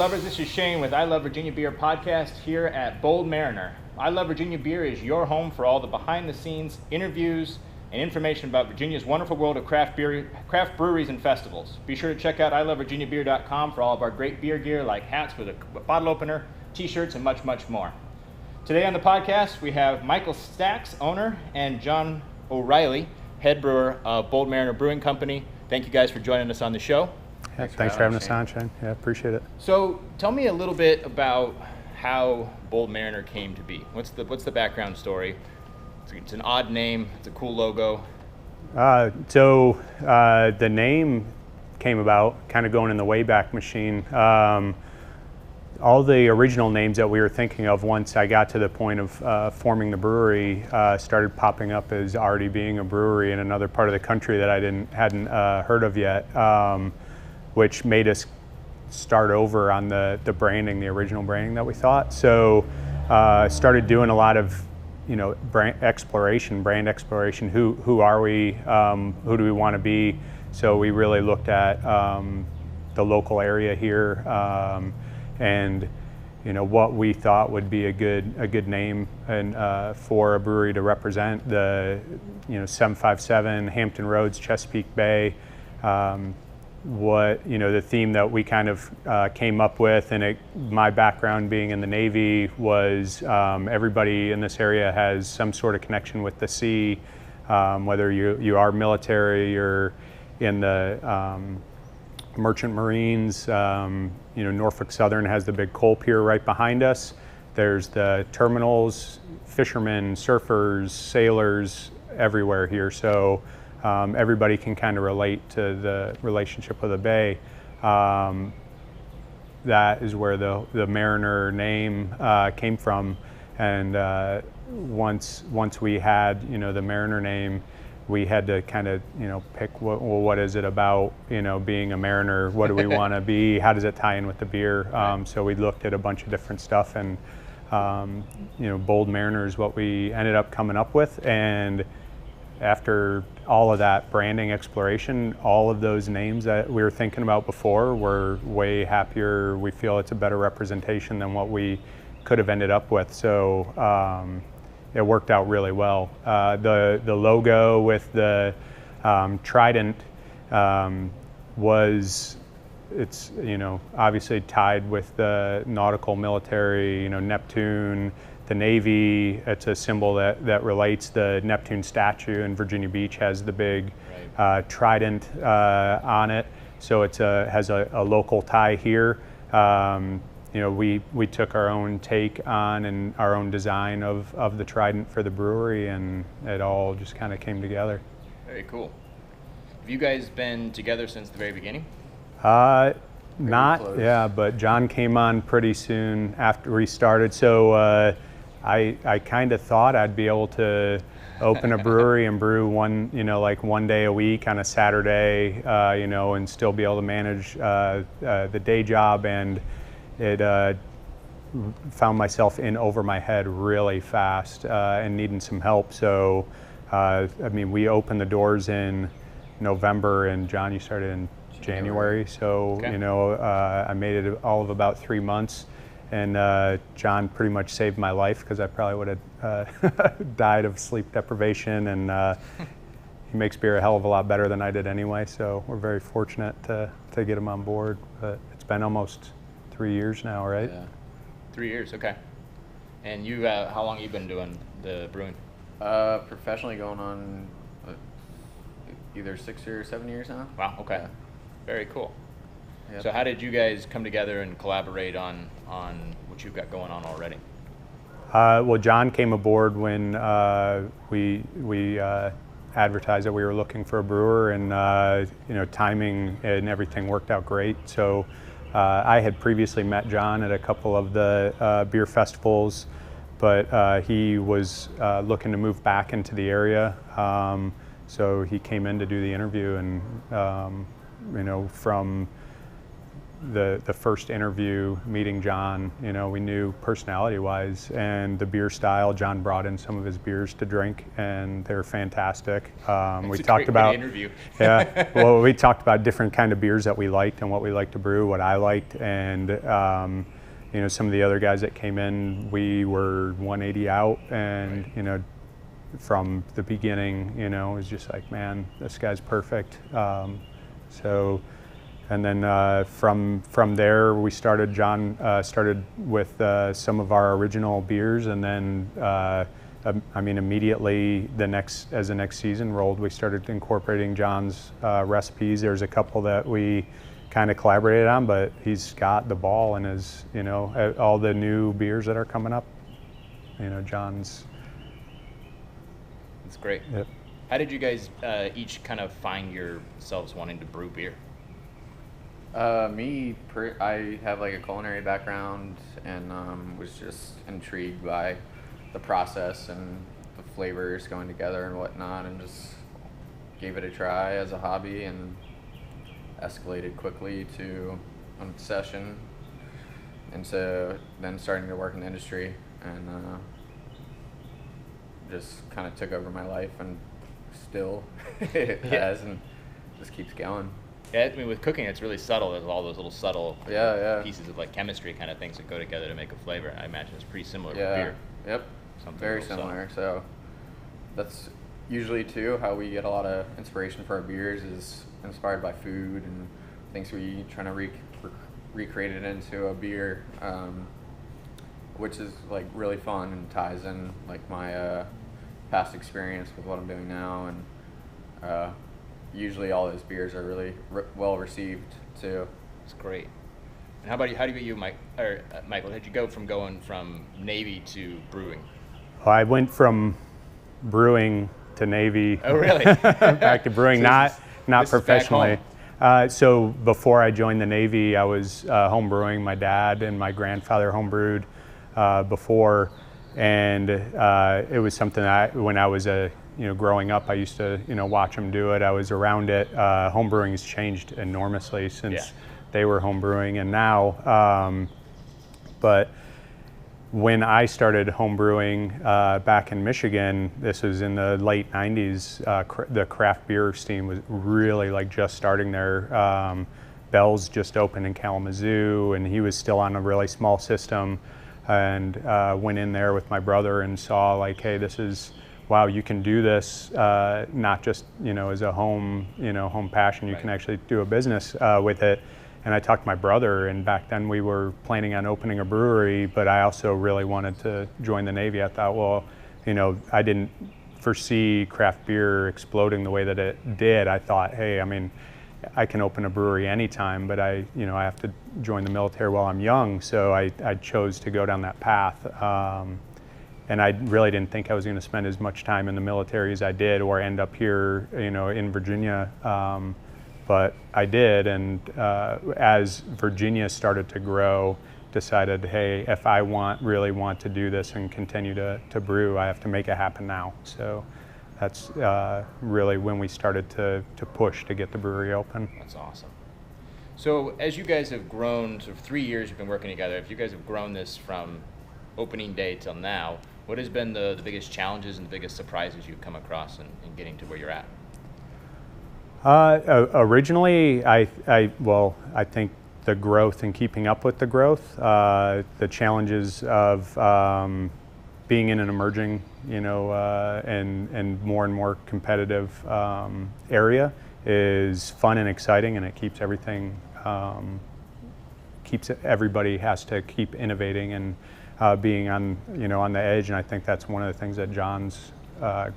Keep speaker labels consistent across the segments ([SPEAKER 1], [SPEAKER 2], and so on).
[SPEAKER 1] lovers, this is Shane with I Love Virginia Beer podcast here at Bold Mariner. I Love Virginia Beer is your home for all the behind-the-scenes interviews and information about Virginia's wonderful world of craft breweries and festivals. Be sure to check out ilovevirginiabeer.com for all of our great beer gear like hats with a bottle opener, t-shirts, and much, much more. Today on the podcast, we have Michael Stacks, owner, and John O'Reilly, head brewer of Bold Mariner Brewing Company. Thank you guys for joining us on the show.
[SPEAKER 2] Thanks for having us on, Shane. Yeah, appreciate it.
[SPEAKER 1] So tell me a little bit about how Bold Mariner came to be. What's the background story? It's an odd name. It's a cool logo.
[SPEAKER 2] So the name came about kind of going in the Wayback Machine. All the original names that we were thinking of once I got to the point of forming the brewery started popping up as already being a brewery in another part of the country that I hadn't heard of yet, which made us start over on the branding, the original branding that we thought. So started doing a lot of brand exploration. Who are we? Who do we want to be? So we really looked at the local area here. And what we thought would be a good name and for a brewery to represent the 757 Hampton Roads, Chesapeake Bay. The theme that we kind of came up with, and my background being in the Navy was everybody in this area has some sort of connection with the sea, whether you are military or in the Merchant Marines. Norfolk Southern has the big coal pier right behind us. There's the terminals, fishermen, surfers, sailors everywhere here. So everybody can kind of relate to the relationship with the bay. That is where the Mariner name came from. And once we had the Mariner name, we had to kind of pick what is it about being a mariner? What do we want to be? How does it tie in with the beer? So we looked at a bunch of different stuff, and Bold Mariner is what we ended up coming up with. And after all of that branding exploration, all of those names that we were thinking about before were way happier. We feel it's a better representation than what we could have ended up with. So it worked out really well. The logo with the trident it's obviously tied with the nautical military, Neptune, the Navy. It's a symbol that relates. The Neptune statue in Virginia Beach has the big trident on it, so it has a local tie here. We took our own take on and our own design of the trident for the brewery, and it all just kind of came together.
[SPEAKER 1] Very cool. Have you guys been together since the very beginning?
[SPEAKER 2] Not, yeah, but John came on pretty soon after we started. So I kind of thought I'd be able to open a brewery and brew one day a week on a Saturday, and still be able to manage the day job. And it found myself in over my head really fast and needing some help. So, we opened the doors in November, and John, you started in January. So, okay. I made it all of about 3 months, and John pretty much saved my life because I probably would have died of sleep deprivation, and he makes beer a hell of a lot better than I did anyway. So we're very fortunate to get him on board. But it's been almost 3 years now, right?
[SPEAKER 1] Yeah. 3 years, okay. And you, how long have you been doing the brewing?
[SPEAKER 3] Professionally going on either 6 or 7 years now.
[SPEAKER 1] Wow, okay.
[SPEAKER 3] Yeah.
[SPEAKER 1] Very cool.
[SPEAKER 3] Yep.
[SPEAKER 1] So how did you guys come together and collaborate on what you've got going on already?
[SPEAKER 2] Well, John came aboard when we advertised that we were looking for a brewer, and timing and everything worked out great. So I had previously met John at a couple of the beer festivals, but he was looking to move back into the area. So he came in to do the interview, and from the first interview, meeting John, we knew personality-wise and the beer style. John brought in some of his beers to drink, and they're fantastic. We talked about
[SPEAKER 1] interview.
[SPEAKER 2] Yeah, well, we talked about different kind of beers that we liked and what we liked to brew, what I liked, and some of the other guys that came in, we were 180 out, and from the beginning, it was just like, man, this guy's perfect. And then from there, we started. John started with some of our original beers, and then immediately as the next season rolled, we started incorporating John's recipes. There's a couple that we kind of collaborated on, but he's got the ball in his, all the new beers that are coming up. John's.
[SPEAKER 1] That's great.
[SPEAKER 2] Yep.
[SPEAKER 1] How did you guys each kind of find yourselves wanting to brew beer?
[SPEAKER 3] I have like a culinary background, and was just intrigued by the process and the flavors going together and whatnot, and just gave it a try as a hobby, and escalated quickly to an obsession, and so then starting to work in the industry, and just kind of took over my life, and still it has, and just keeps going.
[SPEAKER 1] Yeah, I mean, with cooking, it's really subtle. There's all those little subtle pieces of like chemistry kind of things that go together to make a flavor. I imagine it's pretty similar with beer.
[SPEAKER 3] Yep.
[SPEAKER 1] Something
[SPEAKER 3] very similar. So that's usually too how we get a lot of inspiration for our beers, is inspired by food and things we trying to recreate it into a beer, which is like really fun and ties in like my past experience with what I'm doing now, and usually all those beers are really well received too.
[SPEAKER 1] It's great. And how do you, Michael? Did you go from going from Navy to brewing?
[SPEAKER 2] Well, I went from brewing to Navy.
[SPEAKER 1] Oh, really?
[SPEAKER 2] Back to brewing,
[SPEAKER 1] So
[SPEAKER 2] not
[SPEAKER 1] this is
[SPEAKER 2] professionally.
[SPEAKER 1] back
[SPEAKER 2] So before I joined the Navy, I was home brewing. My dad and my grandfather home brewed before, and it was something that when I was growing up, I used to, watch them do it. I was around it. Home brewing has changed enormously since they were home brewing, and now, but when I started home brewing back in Michigan, this was in the late 90s, the craft beer scene was really like just starting there. Bell's just opened in Kalamazoo, and he was still on a really small system, and went in there with my brother and saw like, hey, this is, wow, you can do this, not just, as a home passion, you can actually do a business with it. And I talked to my brother, and back then we were planning on opening a brewery, but I also really wanted to join the Navy. I thought, well, I didn't foresee craft beer exploding the way that it did. I thought, hey, I mean, I can open a brewery anytime, but I have to join the military while I'm young. So I chose to go down that path. And I really didn't think I was going to spend as much time in the military as I did, or end up here, in Virginia. But I did, and as Virginia started to grow, decided, hey, if I really want to do this and continue to brew, I have to make it happen now. So that's really when we started to push to get the brewery open.
[SPEAKER 1] That's awesome. So as you guys have grown, sort of 3 years you've been working together, if you guys have grown this from opening day till now, what has been the biggest challenges and the biggest surprises you've come across in getting to where you're at?
[SPEAKER 2] Originally, I think the growth and keeping up with the growth, the challenges of being in an emerging, and more competitive area is fun and exciting, and it keeps everything, everybody has to keep innovating and being on the edge, and I think that's one of the things that John's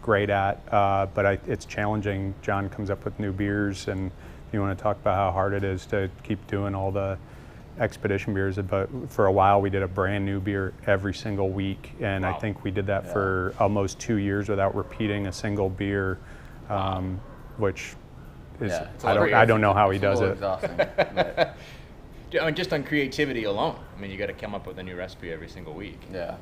[SPEAKER 2] great at, but it's challenging. John comes up with new beers, and you want to talk about how hard it is to keep doing all the expedition beers, but for a while we did a brand new beer every single week, and I think we did that for almost 2 years without repeating a single beer, which is, I don't know how he does it.
[SPEAKER 3] Exhausting, but
[SPEAKER 1] I mean, just on creativity alone, I mean, you got to come up with a new recipe every single week.
[SPEAKER 3] Yeah.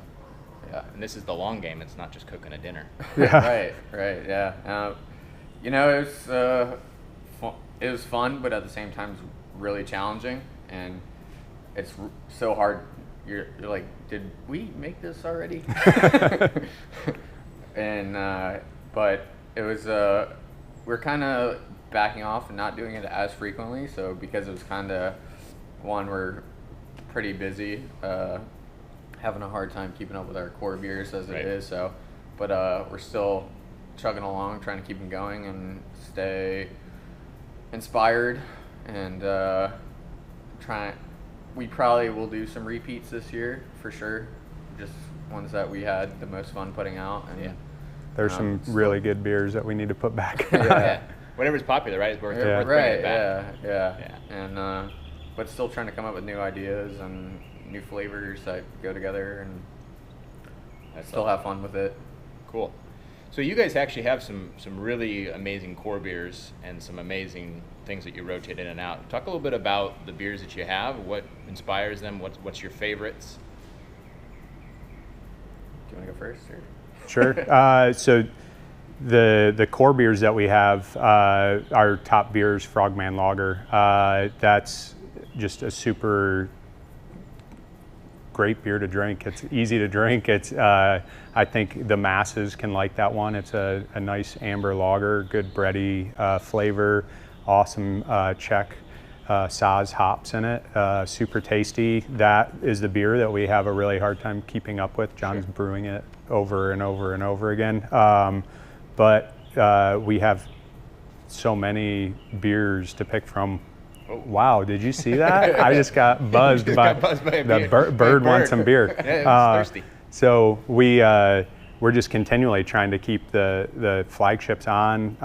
[SPEAKER 1] And this is the long game. It's not just cooking a dinner.
[SPEAKER 3] Right. Yeah. It was fun, but at the same time, really challenging. and it's so hard. You're like, did we make this already? And but it was we're kind of backing off and not doing it as frequently. So because it was kind of we're pretty busy, having a hard time keeping up with our core beers as it is. So, but we're still chugging along, trying to keep them going and stay inspired, and we probably will do some repeats this year for sure, just ones that we had the most fun putting out. And
[SPEAKER 2] there's some really good beers that we need to put back.
[SPEAKER 1] Whatever's popular, right? It's worth
[SPEAKER 3] right,
[SPEAKER 1] bringing it back.
[SPEAKER 3] Yeah. And but still trying to come up with new ideas and new flavors that go together, and still have fun with it.
[SPEAKER 1] Cool. So you guys actually have some really amazing core beers and some amazing things that you rotate in and out. Talk a little bit about the beers that you have. What inspires them? What's your favorites?
[SPEAKER 3] Do you want to go first? Or?
[SPEAKER 2] Sure. So the core beers that we have, our top beers, Frogman Lager. That's just a super great beer to drink. It's easy to drink. It's I think the masses can like that one. It's a nice amber lager, good bready flavor, awesome Czech Saz hops in it, super tasty. That is the beer that we have a really hard time keeping up with. John's brewing it over and over and over again. But we have so many beers to pick from. Wow, did you see that? I just got buzzed by the bird wants some beer.
[SPEAKER 1] Yeah, it's thirsty.
[SPEAKER 2] So we're just continually trying to keep the flagships on.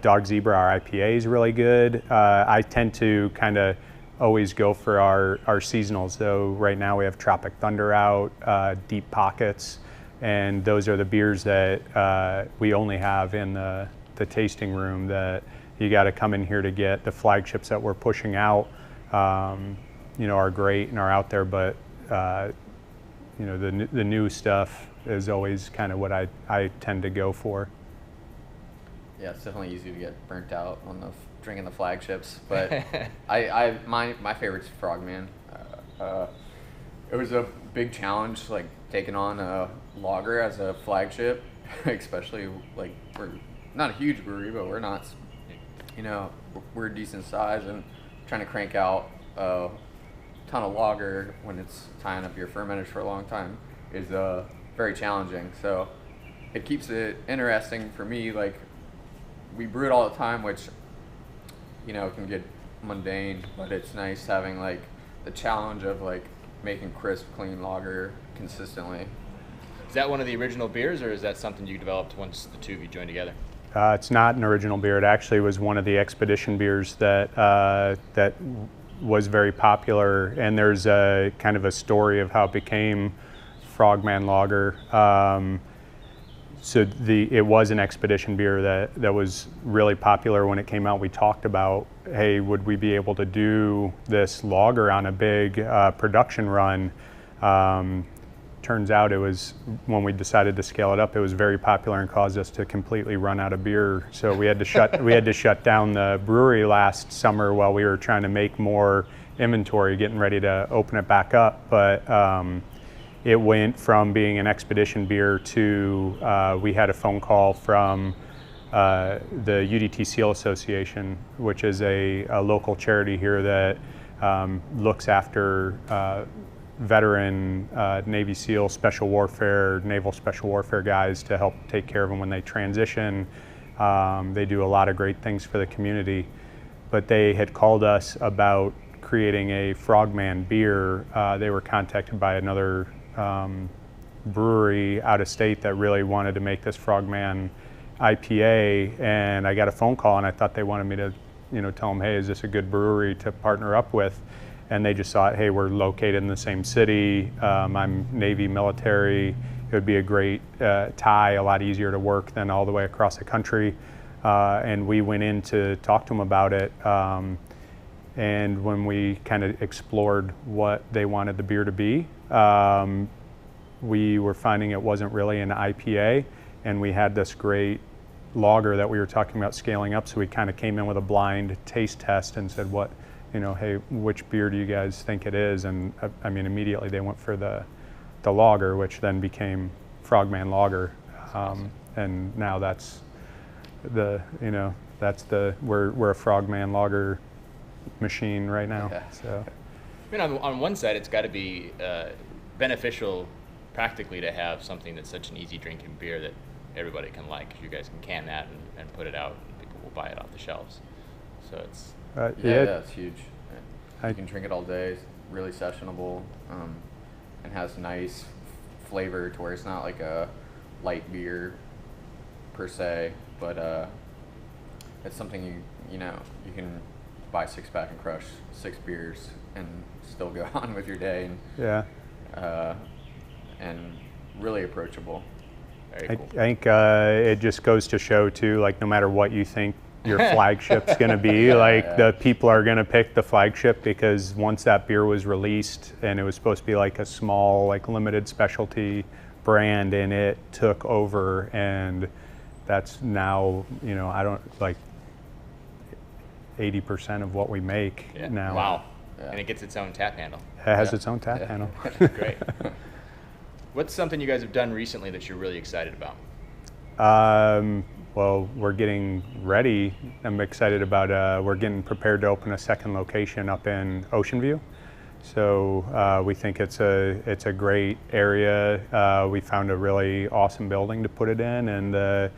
[SPEAKER 2] Dog Zebra, our IPA, is really good. I tend to kind of always go for our seasonals. So right now we have Tropic Thunder out, Deep Pockets, and those are the beers that we only have in the tasting room that you got to come in here to get. The flagships that we're pushing out, are great and are out there, but the new stuff is always kind of what I tend to go for.
[SPEAKER 3] Yeah, it's definitely easy to get burnt out on drinking the flagships, but my favorite's Frogman. It was a big challenge, like taking on a lager as a flagship, especially like we're not a huge brewery, but we're not. We're a decent size, and trying to crank out a ton of lager when it's tying up your fermenters for a long time is very challenging. So it keeps it interesting for me. Like, we brew it all the time, which can get mundane, but it's nice having like the challenge of like making crisp, clean lager consistently.
[SPEAKER 1] Is that one of the original beers, or is that something you developed once the two of you joined together?
[SPEAKER 2] It's not an original beer. It actually was one of the expedition beers that was very popular. And there's a kind of a story of how it became Frogman Lager. So it was an expedition beer that was really popular when it came out. We talked about, hey, would we be able to do this lager on a big production run? Turns out it was, when we decided to scale it up, it was very popular and caused us to completely run out of beer. So we had to shut down the brewery last summer while we were trying to make more inventory, getting ready to open it back up. But it went from being an expedition beer to we had a phone call from the UDT Seal Association, which is a local charity here that looks after veteran Navy SEAL Special Warfare, Naval Special Warfare guys to help take care of them when they transition. They do a lot of great things for the community. But they had called us about creating a Frogman beer. They were contacted by another brewery out of state that really wanted to make this Frogman IPA, and I got a phone call and I thought they wanted me to tell them, hey, is this a good brewery to partner up with? And they just thought, hey, we're located in the same city. I'm Navy military. It would be a great tie, a lot easier to work than all the way across the country. And we went in to talk to them about it. And when we kind of explored what they wanted the beer to be, we were finding it wasn't really an IPA. And we had this great lager that we were talking about scaling up. So we kind of came in with a blind taste test and said, what hey, which beer do you guys think it is? And I mean, immediately they went for the lager, which then became Frogman Lager.
[SPEAKER 1] Awesome.
[SPEAKER 2] And now that's we're a Frogman Lager machine right now.
[SPEAKER 3] Yeah.
[SPEAKER 2] So,
[SPEAKER 1] I mean, on one side, it's got to be beneficial practically to have something that's such an easy drinking beer that everybody can like. 'Cause you guys can can that and put it out, and people will buy it off the shelves. So it's
[SPEAKER 3] yeah, it's huge. You can drink it all day. It's really sessionable, and has nice flavor to where it's not like a light beer per se, but it's something you can buy 6-pack and crush 6 beers and still go on with your day. And, and really approachable.
[SPEAKER 1] very cool.
[SPEAKER 2] I think it just goes to show too, like no matter what you think your flagship's going to be, the people are going to pick the flagship, because once that beer was released and it was supposed to be like a small, like limited specialty brand, and it took over, and that's now, I don't like 80% of what we make now.
[SPEAKER 1] Wow.
[SPEAKER 3] Yeah.
[SPEAKER 1] And it gets its own tap handle.
[SPEAKER 2] It has its own tap handle.
[SPEAKER 1] Great. What's something you guys have done recently that you're really excited about?
[SPEAKER 2] Well, we're getting ready. I'm excited about, we're getting prepared to open a second location up in Ocean View. So we think it's a great area. We found a really awesome building to put it in, and the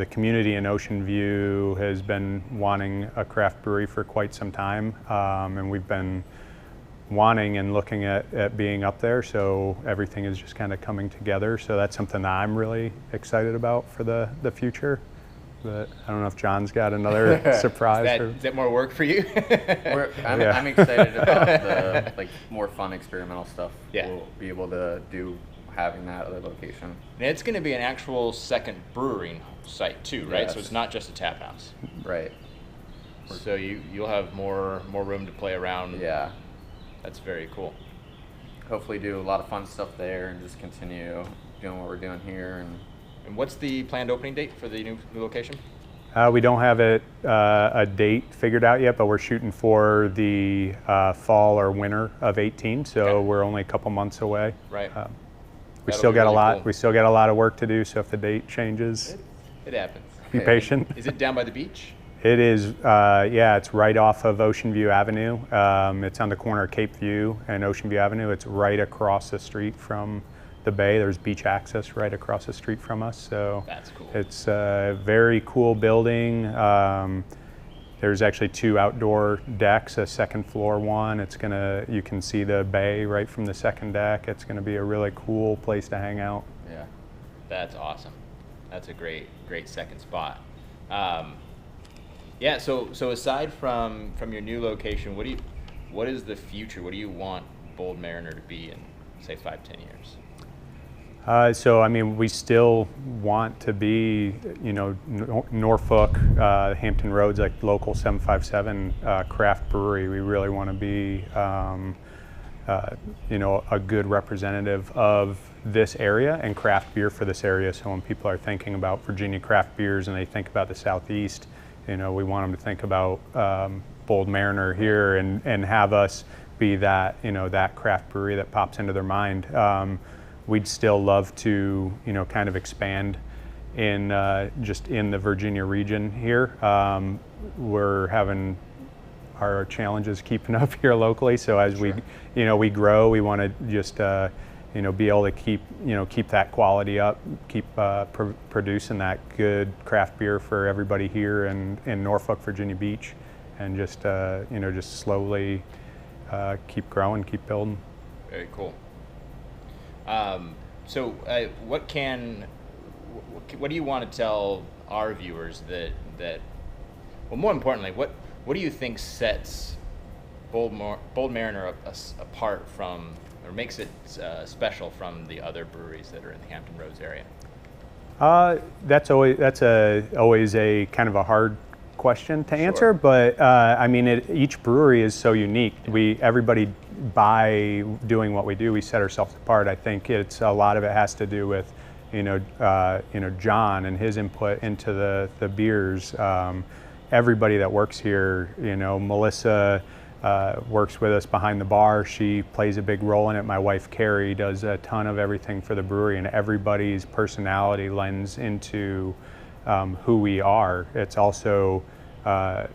[SPEAKER 2] community in Ocean View has been wanting a craft brewery for quite some time, and we've been wanting and looking at being up there. So everything is just kind of coming together. So that's something that I'm really excited about for the future. But I don't know if John's got another surprise.
[SPEAKER 1] Is that more work for you?
[SPEAKER 3] I'm excited about the more fun experimental stuff we'll be able to do having that other location.
[SPEAKER 1] And it's going to be an actual second brewing site too, right?
[SPEAKER 3] Yes.
[SPEAKER 1] So it's not just a tap house.
[SPEAKER 3] Right.
[SPEAKER 1] So you'll have more room to play around.
[SPEAKER 3] Yeah.
[SPEAKER 1] That's very cool.
[SPEAKER 3] Hopefully do a lot of fun stuff there and just continue doing what we're doing here.
[SPEAKER 1] And what's the planned opening date for the new location?
[SPEAKER 2] We don't have a date figured out yet, but we're shooting for the fall or winter of 18. So we're only a couple months away.
[SPEAKER 1] Right.
[SPEAKER 2] We still got a lot. Cool. We still got a lot of work to do. So if the date changes,
[SPEAKER 1] it happens.
[SPEAKER 2] Be patient.
[SPEAKER 1] Is it down by the beach?
[SPEAKER 2] It is. It's right off of Ocean View Avenue. It's on the corner of Cape View and Ocean View Avenue. It's right across the street from the bay. There's beach access right across the street from us. So
[SPEAKER 1] that's cool.
[SPEAKER 2] It's a very cool building. There's actually 2 outdoor decks, a second floor one. You can see the bay right from the second deck. It's gonna be a really cool place to hang out.
[SPEAKER 3] Yeah.
[SPEAKER 1] That's awesome. That's a great second spot. So aside from your new location, what is the future? What do you want Bold Mariner to be in, say, 5-10 years?
[SPEAKER 2] We still want to be, Norfolk, Hampton Roads, like local 757 craft brewery. We really want to be, a good representative of this area and craft beer for this area. So when people are thinking about Virginia craft beers and they think about the Southeast, we want them to think about Bold Mariner here and have us be that, that craft brewery that pops into their mind. We'd still love to, kind of expand in just in the Virginia region here. We're having our challenges keeping up here locally. So as we grow, we want to just, be able to keep that quality up, keep producing that good craft beer for everybody here in Norfolk, Virginia Beach, and just, just slowly keep growing, keep building.
[SPEAKER 1] Very cool. What do you want to tell our viewers that more importantly, what do you think sets Bold Mariner apart from, or makes it special from the other breweries that are in the Hampton Roads area?
[SPEAKER 2] That's always a kind of a hard question to answer, but each brewery is so unique. Everybody, by doing what we do, we set ourselves apart. I think a lot of it has to do with John and his input into the beers. everybody that works here. You know, Melissa works with us behind the bar. She plays a big role in it. My wife Carrie does a ton of everything for the brewery, and everybody's personality lends into who we are. It's also the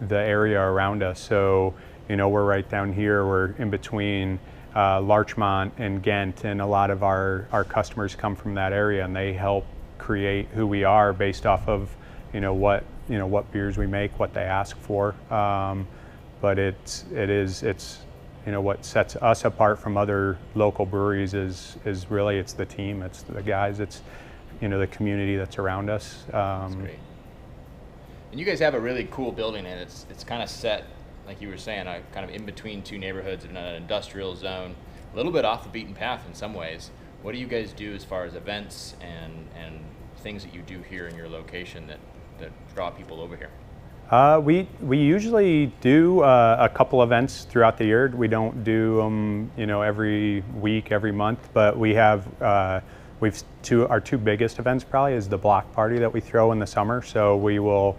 [SPEAKER 2] area around us. So, you know, we're right down here. We're in between Larchmont and Ghent, and a lot of our customers come from that area, and they help create who we are based off of what beers we make, what they ask for. But it's what sets us apart from other local breweries is really it's the team, it's the guys, it's the community that's around us.
[SPEAKER 1] That's great. And you guys have a really cool building, and it's kind of set, like you were saying, kind of in between two neighborhoods in an industrial zone, a little bit off the beaten path in some ways. What do you guys do as far as events and things that you do here in your location that draw people over here?
[SPEAKER 2] We usually do a couple events throughout the year. We don't do them, every week, every month, but we have our two biggest events probably is the block party that we throw in the summer. So we will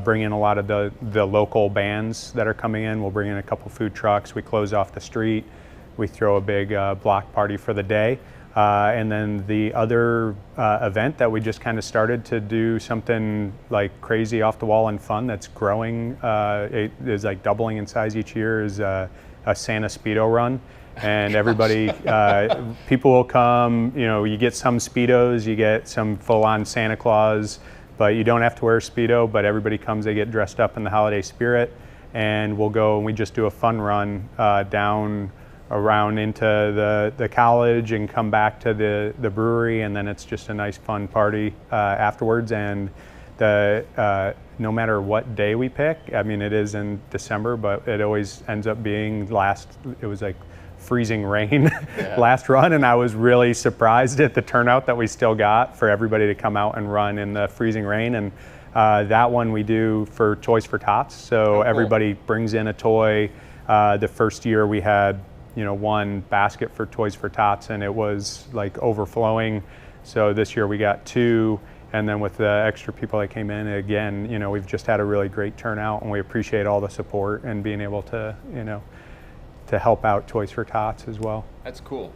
[SPEAKER 2] bring in a lot of the local bands that are coming in. We'll bring in a couple food trucks. We close off the street. We throw a big block party for the day. And then the other event that we just kind of started to do something like crazy off the wall and fun that's growing, it is like doubling in size each year, is a Santa Speedo run. And everybody, people will come, you get some Speedos, you get some full-on Santa Claus, but you don't have to wear a Speedo, but everybody comes, they get dressed up in the holiday spirit, and we'll go and we just do a fun run down around into the college and come back to the brewery, and then it's just a nice fun party afterwards. And no matter what day we pick, I mean, it is in December, but it always ends up being it was like freezing rain last run, and I was really surprised at the turnout that we still got for everybody to come out and run in the freezing rain. And that one we do for Toys for Tots, so everybody brings in a toy. The first year we had one basket for Toys for Tots, and it was like overflowing. So this year we got two, and then with the extra people that came in, again, we've just had a really great turnout, and we appreciate all the support and being able to, to help out Toys for Tots as well.
[SPEAKER 1] That's cool.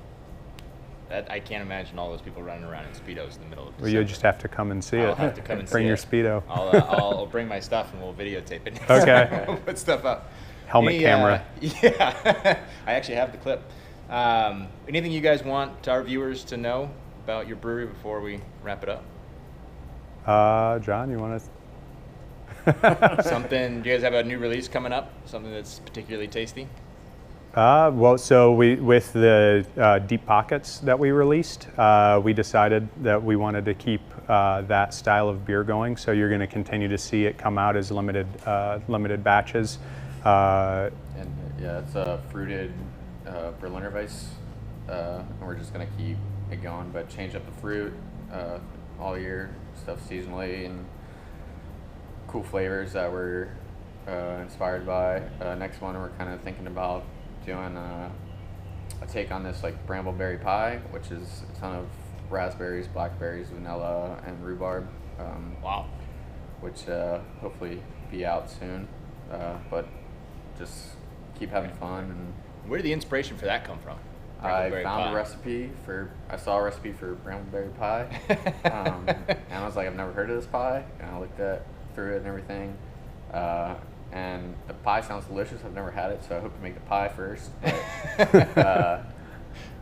[SPEAKER 1] I can't imagine all those people running around in Speedos in the middle of December.
[SPEAKER 2] Well, you just have to come and see it.
[SPEAKER 1] I'll have to come and
[SPEAKER 2] bring
[SPEAKER 1] see
[SPEAKER 2] your
[SPEAKER 1] it.
[SPEAKER 2] Speedo.
[SPEAKER 1] I'll bring my stuff and we'll videotape it.
[SPEAKER 2] Okay.
[SPEAKER 1] We'll put stuff up.
[SPEAKER 2] Helmet camera.
[SPEAKER 1] Yeah, I actually have the clip. Anything you guys want our viewers to know about your brewery before we wrap it up?
[SPEAKER 2] John, you want to?
[SPEAKER 1] Something, do you guys have a new release coming up? Something that's particularly tasty?
[SPEAKER 2] Well, so with the Deep Pockets that we released, we decided that we wanted to keep that style of beer going. So you're going to continue to see it come out as limited batches.
[SPEAKER 3] And yeah, it's a fruited Berliner Weiss, and we're just going to keep it going, but change up the fruit all year, stuff seasonally, and cool flavors that we're inspired by. Next one, we're kind of thinking about doing a take on this like brambleberry pie, which is a ton of raspberries, blackberries, vanilla, and rhubarb.
[SPEAKER 1] Wow.
[SPEAKER 3] Which hopefully be out soon, but just keep having fun. And
[SPEAKER 1] where did the inspiration for that come from?
[SPEAKER 3] I found a recipe I saw a recipe for brambleberry pie, and I was like, I've never heard of this pie, and I looked through it and everything. And the pie sounds delicious. I've never had it, so I hope to make the pie first. But,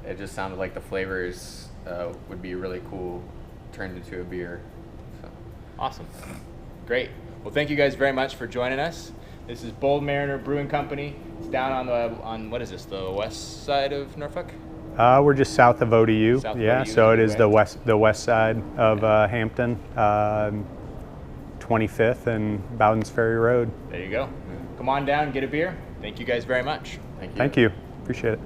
[SPEAKER 3] it just sounded like the flavors would be really cool turned into a beer. So.
[SPEAKER 1] Awesome. Great. Well, thank you guys very much for joining us. This is Bold Mariner Brewing Company. It's down on what is this, the west side of Norfolk?
[SPEAKER 2] We're just south of ODU.
[SPEAKER 1] South of
[SPEAKER 2] yeah,
[SPEAKER 1] ODU,
[SPEAKER 2] so it is the west side of Hampton. 25th and Bowden's Ferry Road.
[SPEAKER 1] There you go. Come on down, get a beer. Thank you guys very much.
[SPEAKER 3] Thank you.
[SPEAKER 2] Thank you. Appreciate it.